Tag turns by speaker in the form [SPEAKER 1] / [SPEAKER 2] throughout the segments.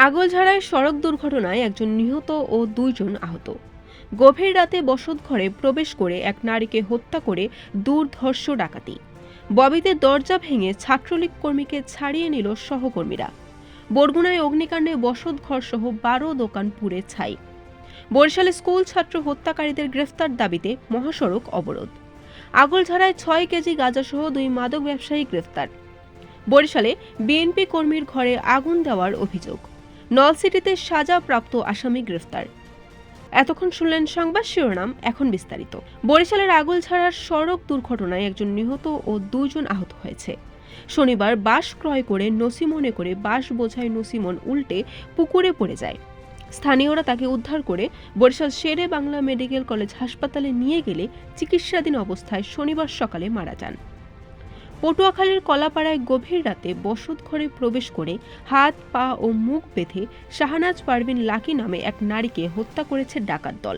[SPEAKER 1] আগলঝাড়ায় সড়ক দুর্ঘটনায় একজন নিহত ও 2 জন আহত। গভীর রাতে বসতঘরে প্রবেশ করে এক নারীকে হত্যা করে দুর্ধর্ষ ডাকাতি। ববিতে দরজা ভেঙে ছাত্রলীগ কর্মীকে ছাড়িয়ে নিল সহকর্মীরা। বরগুনায় অগ্নিকাণ্ডে বসতঘর সহ 12 দোকান পুড়ে ছাই। বরিশালে স্কুল ছাত্র হত্যাকারীদের গ্রেফতার দাবিতে মহাসড়ক অবরোধ। আগলঝাড়ায় 6 কেজি গাঁজাসহ 2 মাদক ব্যবসায়ী গ্রেফতার। বরিশালে বিএনপি কর্মীর ঘরে আগুন দেওয়ার অভিযোগ। নলসিটিতে সাজাপ্রাপ্ত আসামি গ্রেফতার। এতক্ষণ শুনলেন সংবাদ শিরোনাম, এখন বিস্তারিত। বরিশালের আগলঝাড়ার সড়ক দুর্ঘটনায় একজন নিহত ও 2 জন আহত হয়েছে। শনিবার বাঁশ ক্রয় করে নসিমনে করে বাঁশ বোঝাই নসিমন উল্টে পুকুরে পড়ে যায়। স্থানীয়রা তাকে উদ্ধার করে বরিশাল শেরে বাংলা মেডিকেল কলেজ হাসপাতালে নিয়ে গেলে চিকিৎসাধীন অবস্থায় শনিবার সকালে মারা যান। পটুয়াখালীর কলাপাড়ায় গভীর রাতে বসতঘরে প্রবেশ করে হাত পা ও মুখ বেঁধে শাহনাজ পারভিন লাকি নামে এক নারীকে হত্যা করেছে ডাকাত দল।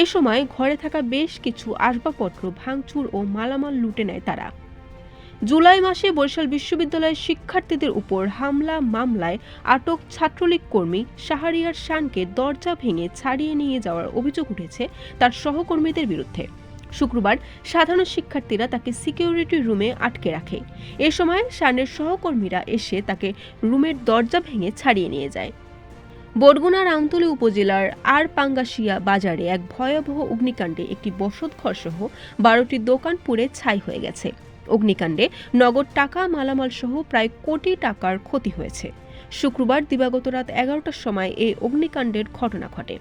[SPEAKER 1] এ সময় ঘরে থাকা বেশ কিছু আসবাবপত্র ভাঙচুর ও মালামাল লুটে নেয় তারা। জুলাই মাসে বরিশাল বিশ্ববিদ্যালয়ের শিক্ষার্থীদের উপর হামলা মামলায় আটক ছাত্রলীগ কর্মী শাহরিয়ার শানকে দরজা ভেঙে ছাড়িয়ে নিয়ে যাওয়ার অভিযোগ উঠেছে তার সহকর্মীদের বিরুদ্ধে। শুক্রবার সাধারণ শিক্ষার্থীরা তাকে সিকিউরিটি রুমে আটকে রাখে। এ সময় শানের সহকর্মীরা এসে তাকে রুমের দরজা ভেঙে ছাড়িয়ে নিয়ে যায়। বরগুনার আমতলী উপজেলার আরপাঙ্গাশিয়া বাজারে এক ভয়াবহ অগ্নিকাণ্ডে একটি বসতঘর সহ 12টি দোকান পুড়ে ছাই হয়ে গেছে। অগ্নিকাণ্ডে নগদ টাকা মালামাল সহ প্রায় কোটি টাকার ক্ষতি হয়েছে। শুক্রবার দিবাগত রাত 11টার সময় এই অগ্নিকাণ্ডের ঘটনা ঘটে।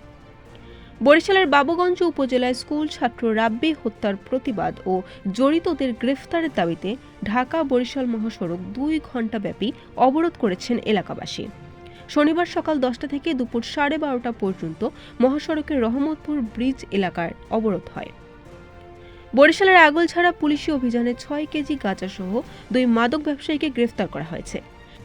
[SPEAKER 1] বরিশালের বাবুগঞ্জ উপজেলায় স্কুল ছাত্র রাব্বি হত্যার প্রতিবাদ ও জড়িতদের গ্রেফতারের দাবিতে ঢাকা বরিশাল মহাসড়ক 2 ঘণ্টা ব্যাপী অবরোধ করেছেন এলাকাবাসী। শনিবার সকাল 10টা থেকে দুপুর 12:30 পর্যন্ত মহাসড়কের রহমতপুর ব্রিজ এলাকার অবরোধ হয়। বরিশালের আগলঝাড়া পুলিশি অভিযানে 6 কেজি গাঁজাসহ 2 মাদক ব্যবসায়ীকে গ্রেফতার করা হয়েছে।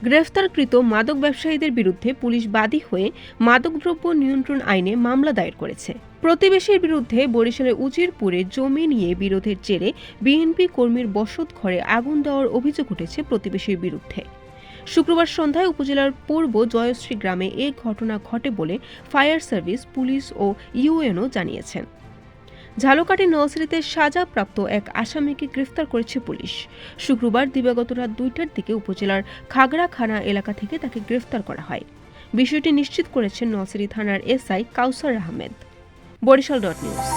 [SPEAKER 1] গ্রেফতারকৃত মাদক ব্যবসায়ীদের বিরুদ্ধে পুলিশ বাদী হয়ে মাদকদ্রব্য নিয়ন্ত্রণ আইনে মামলা দায়ের করেছে। প্রতিবেশীর বিরুদ্ধে বরিশালের উজিরপুরে জমি নিয়ে বিরোধের জেরে বিএনপি কর্মীর বসত ঘরে আগুন দেওয়ার অভিযোগ উঠেছে প্রতিবেশীর বিরুদ্ধে। শুক্রবার সন্ধ্যায় উপজেলার পূর্ব জয়শ্রী গ্রামে এ ঘটনা ঘটে বলে ফায়ার সার্ভিস, পুলিশ ও ইউএনও জানিয়েছেন। ঝালকাঠি নলসিটিতে সাজাপ্রাপ্ত এক আসামিকে গ্রেফতার করেছে পুলিশ। শুক্রবার দিবাগত রাত 2টার দিকে উপজেলার খাগড়াখানা এলাকা থেকে তাকে গ্রেফতার করা হয়। বিষয়টি নিশ্চিত করেছেন নলসিটি থানার এসআই কাউসার আহমেদ। বরিশাল.নিউজ।